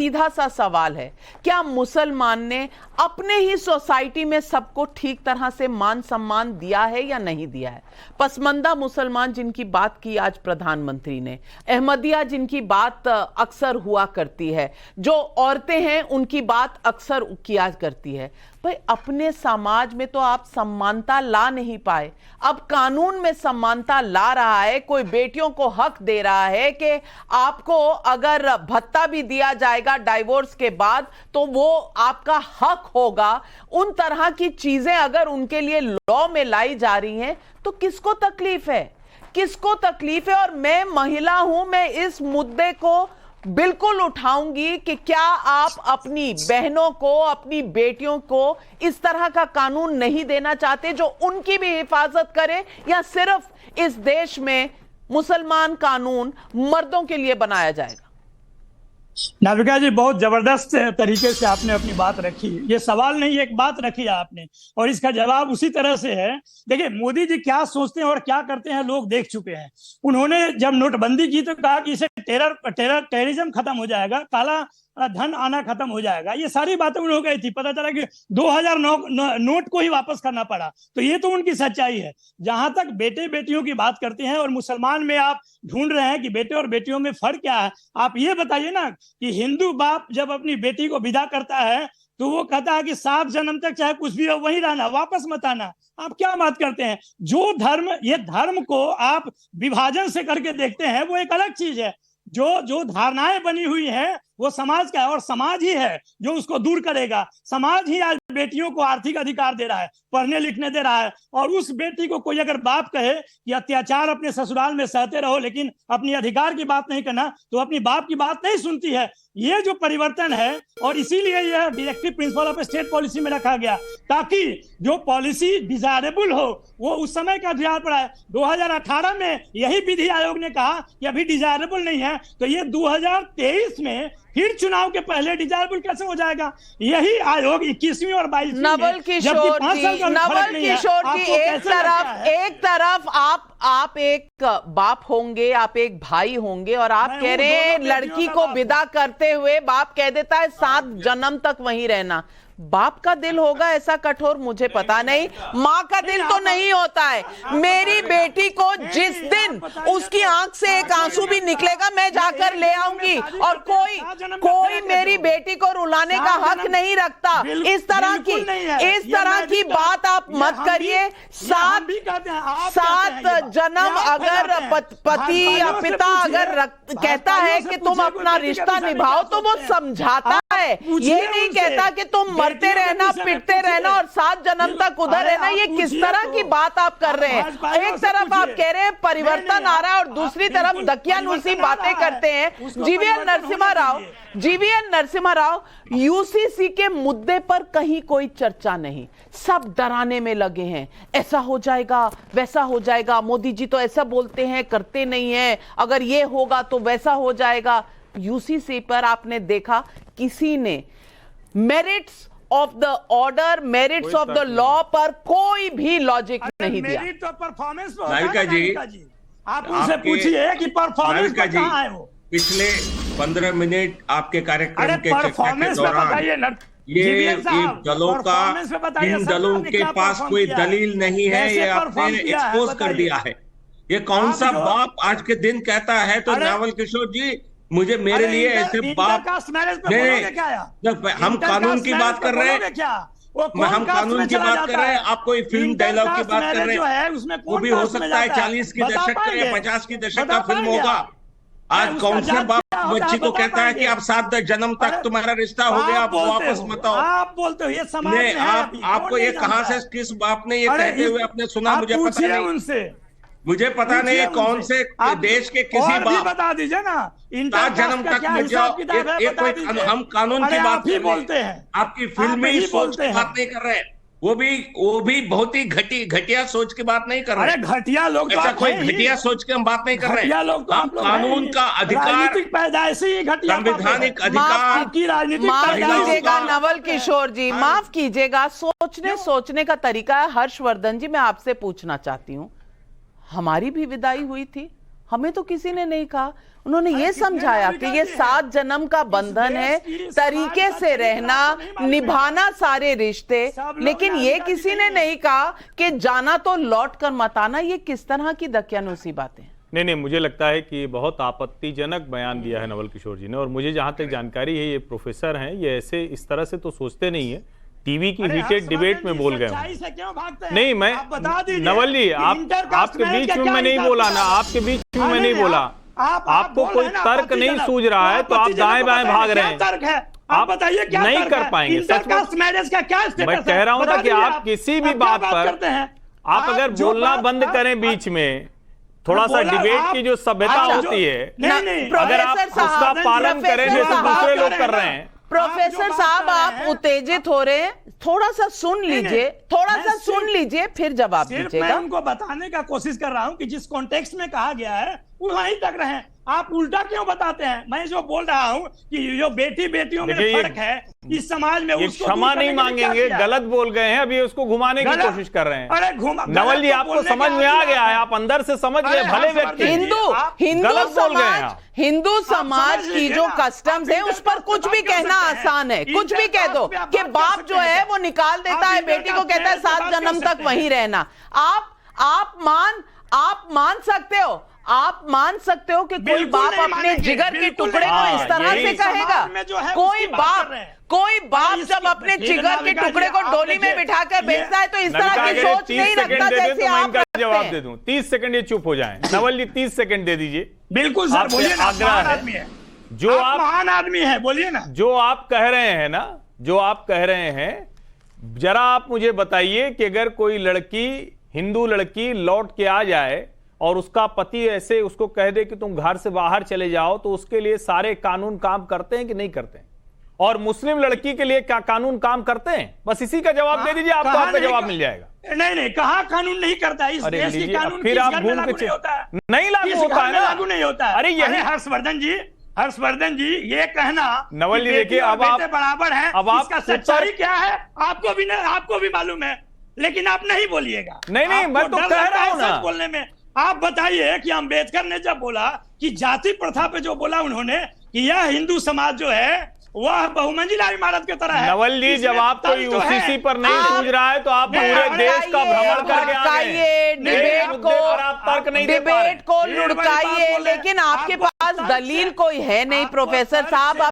सीधा सा सवाल है, क्या मुसलमान ने अपने ही सोसाइटी में सबको ठीक तरह से मान सम्मान दिया है या नहीं दिया है? पसमानदा मुसलमान जिनकी बात की आज प्रधानमंत्री ने, अहमदिया जिनकी बात अक्सर हुआ करती है, जो औरतें हैं उनकी बात अक्सर किया करती है, भाई अपने समाज में तो आप समानता ला नहीं पाए। अब कानून में समानता ला रहा है, कोई बेटियों को हक दे रहा है कि आपको अगर भत्ता भी दिया जाएगा डाइवोर्स के बाद तो वो आपका हक होगा। उन तरह की चीजें अगर उनके लिए लॉ में लाई जा रही हैं तो किसको तकलीफ है? किसको तकलीफ है? और मैं महिला हूं, मैं इस मुद्दे को बिल्कुल उठाऊंगी कि क्या आप अपनी बहनों को, अपनी बेटियों को इस तरह का कानून नहीं देना चाहते जो उनकी भी हिफाजत करे, या सिर्फ इस देश में मुसलमान कानून मर्दों के लिए बनाया जाएगा? नाविका जी, बहुत जबरदस्त तरीके से आपने अपनी बात रखी। ये सवाल नहीं, एक बात रखी आपने और इसका जवाब उसी तरह से है। देखिए, मोदी जी क्या सोचते हैं और क्या करते हैं लोग देख चुके हैं। उन्होंने जब नोटबंदी की तो कहा कि इसे टेररिज्म खत्म हो जाएगा, काला धन आना खत्म हो जाएगा। ये सारी बातें उन्होंने कही थी। पता चला कि 2009 नोट को ही वापस करना पड़ा। तो ये तो उनकी सच्चाई है। जहां तक बेटे बेटियों की बात करते हैं और मुसलमान में आप ढूंढ रहे हैं कि बेटे और बेटियों में फर्क क्या है, आप ये बताइए ना कि हिंदू बाप जब अपनी बेटी को विदा करता है तो वो कहता है कि 7 जन्म तक चाहे कुछ भी हो वहीं रहना, वापस मत आना। आप क्या बात करते हैं? जो धर्म, ये धर्म को आप विभाजन से करके देखते हैं वो एक अलग चीज है। जो धारणाएं बनी हुई है वो समाज का है और समाज ही है जो उसको दूर करेगा। समाज ही आज बेटियों को आर्थिक अधिकार दे रहा है, पढ़ने लिखने दे रहा है। और उस बेटी को कोई अगर बाप कहे कि अत्याचार अपने ससुराल में सहते रहो लेकिन अपनी अधिकार की बात नहीं करना, तो अपनी बाप की बात नहीं सुनती है। ये जो परिवर्तन है, और इसीलिए यह directive principle of state policy में रखा गया ताकि जो पॉलिसी डिजायरेबल हो वो उस समय का ध्यान पड़ा है। 2018 में यही विधि आयोग ने कहा कि अभी डिजायरेबल नहीं है, तो ये 2023 में फिर चुनाव के पहले डिजायरेबल कैसे हो जाएगा? यही आयोग 21वीं और 22वीं नवल किशोर जी, एक तरफ आप एक बाप होंगे, आप एक भाई होंगे और आप कह रहे हैं लड़की को विदा करते हुए बाप कह देता है 7 जन्म तक वहीं रहना। बाप का दिल होगा ऐसा कठोर? मुझे पता नहीं। माँ का दिल तो नहीं होता है। मेरी बेटी को जिस दिन उसकी आंख से एक आंसू भी निकलेगा मैं जाकर ले आऊंगी, और कोई मेरी बेटी को रुलाने का हक नहीं रखता। इस तरह की बात आप मत करिए। 7 जन्म अगर पति या पिता अगर कहता है कि तुम अपना रिश्ता निभाओ तो वो समझाता है, ये नहीं कहता कि तुम मरते रहना, पिटते रहना और 7 जन्म तक उधर रहना। ये किस तरह की बात आप कर रहे हैं? एक तरफ आप कह रहे हैं परिवर्तन आ रहा है और दूसरी तरफ दकियानूसी बातें करते हैं। जीवीएन नरसिम्हा राव, यूसीसी के मुद्दे पर कहीं कोई चर्चा नहीं, सब डराने में लगे हैं। ऐसा हो जाएगा, वैसा हो जाएगा, मोदी जी तो ऐसा बोलते हैं, करते नहीं है, अगर ये होगा तो वैसा हो जाएगा। यूसीसी पर आपने देखा किसी ने merits of the order, merits of the law पर कोई भी लॉजिक नहीं दिया। मेरिट तो परफॉर्मेंस पे होता है। आप उनसे पूछिए कि परफॉर्मेंस पे कहां है वो। पिछले 15 मिनट आपके कार्यक्रम के परफॉर्मेंस पे बताइए ना। ये दलों का, इन दलों के पास कोई दलील नहीं है, ये आपने एक्सपोज कर दिया है। ये कौन सा बाप आज के दिन कहता है? तो नावल किशोर जी, मुझे मेरे लिए ऐसे बाप नहीं, हम कानून की बात कर रहे हैं, हम कानून की बात कर रहे हैं, आप कोई फिल्म डायलॉग की बात कर रहे हैं। वो भी हो सकता है 40 के दशक का या 50 के दशक का फिल्म होगा। आज कौन से बाप बच्ची को कहता है कि आप 7 जन्म तक तुम्हारा रिश्ता हो गया, आप वापस मत आओ? आप बोलते हो ये समाज है। आपको ये कहां से, किस बाप ने ये कहते हुए आपने सुना? मुझे पता नहीं, उनसे मुझे पता नहीं कौन से देश के किसी बाप। बता दीजिए ना, 7 जन्म तक मत जाओ। हम कानून की बात बोलते हैं, आपकी फिल्मी सोच की बात नहीं कर रहे हैं। वो भी बहुत ही घटिया सोच की बात नहीं कर रहे। अरे घटिया लोग, ऐसा कोई घटिया सोच की हम बात नहीं कर रहे हैं। हम कानून का अधिकार, संवैधानिक अधिकार की राजनीतिक। माफ कीजिएगा नवल किशोर जी, माफ कीजिएगा, सोचने का तरीका है। हर्षवर्धन जी, मैं आपसे पूछना चाहती हूँ, हमारी भी विदाई हुई थी, हमें तो किसी ने नहीं कहा उन्होंने ये समझाया कि ये 7 जन्म का बंधन है, तरीके से रहना, निभाना सारे रिश्ते, लेकिन ये किसी ने नहीं कहा कि जाना तो लौट कर मत आना। ये किस तरह की दकियानूसी बातें? नहीं, मुझे लगता है कि बहुत आपत्तिजनक बयान दिया है नवल किशोर जी ने। और मुझे जहां तक जानकारी है, ये प्रोफेसर हैं, ये ऐसे इस तरह से तो सोचते नहीं है। टीवी की हीटेड डिबेट में बोल गए नहीं। मैं नवल जी, आपके बीच में मैं नहीं बोला ना, आपके बीच में मैं नहीं बोला। आपको कोई तर्क नहीं सूझ रहा है तो आप दाएं बाएं भाग रहे हैं। आप बताइए क्या नहीं कर पाएंगे। सच मैरिज का क्या स्टेटस है? मैं कह रहा हूं ना कि आप किसी भी बात पर आप अगर बोलना बंद करें बीच में, थोड़ा सा डिबेट की जो सभ्यता होती है, अगर आप उसका पालन करें जैसे दूसरे लोग कर रहे हैं। प्रोफेसर साहब, आप उत्तेजित हो रहे हैं, थोड़ा सा सुन लीजिए, थोड़ा सा सुन लीजिए, फिर जवाब दीजिएगा। मैं उनको बताने का कोशिश कर रहा हूं कि जिस कॉन्टेक्स्ट में कहा गया है वहीं तक रहें। आप उल्टा क्यों बताते हैं? मैं जो बोल रहा हूं कि जो बेटियों में फर्क है इस समाज में, उसको क्षमा नहीं मांगेंगे, गलत बोल गए हैं, अभी उसको घुमाने की कोशिश कर रहे हैं। अरे नवल जी, आपको समझ में आ गया है, आप अंदर से समझ गए, भले व्यक्ति हिंदू समाज की जो कस्टम्स है उस पर कुछ भी कहना आसान है। कुछ भी कह दो कि बाप जो है वो निकाल देता है बेटी को, कहता है 7 जन्म तक वहीं रहना। आप मान सकते हो, आप मान सकते हो कि कोई बाप अपने जिगर के टुकड़े को इस तरह से कहेगा? कोई बाप जब अपने जिगर के टुकड़े को डोली में बिठाकर भेजता है तो इस तरह की सोच नहीं रखता जैसे आप जवाब दे दूं। 30 सेकंड ये चुप हो जाएं। नवल जी 30 सेकंड दे दीजिए। बिल्कुल सर, बोलिए ना। आदमी है जो आप महान आदमी है, बोलिए ना। जो आप कह रहे हैं ना, जो आप कह रहे हैं, जरा आप मुझे बताइए कि अगर कोई लड़की, हिंदू लड़की लौट के आ जाए और उसका पति ऐसे उसको कह दे कि तुम घर से बाहर चले जाओ, तो उसके लिए सारे कानून काम करते हैं कि नहीं करते हैं? और मुस्लिम लड़की के लिए क्या कानून काम करते हैं? बस इसी का जवाब दे दीजिए, आपको आपका जवाब मिल जाएगा। नहीं, कहा कानून नहीं करता है इस देश की कानून, फिर आप घूम के नहीं लागू होता है ना, लागू नहीं होता है। अरे यही हर्षवर्धन जी ये कहना नवल जी, देखिए अब आप बराबर है, अब आपका सच्चाई क्या है आपको भी मालूम है, लेकिन आप नहीं बोलिएगा। नहीं, मैं तो कह रहा हूं ना बोलने में। आप बताइए कि अम्बेडकर ने जब बोला कि जाति प्रथा पे जो बोला उन्होंने कि यह हिंदू समाज जो है वह बहुमंजिला इमारत की तरह है। नवल जी, जब आप कोई यूसीसी पर नहीं सूझ रहा है तो आप पूरे देश का भ्रमण करके आ गए। डिबेट को लुढ़काइए, लेकिन आपके पास दलील कोई है नहीं प्रोफेसर साहब।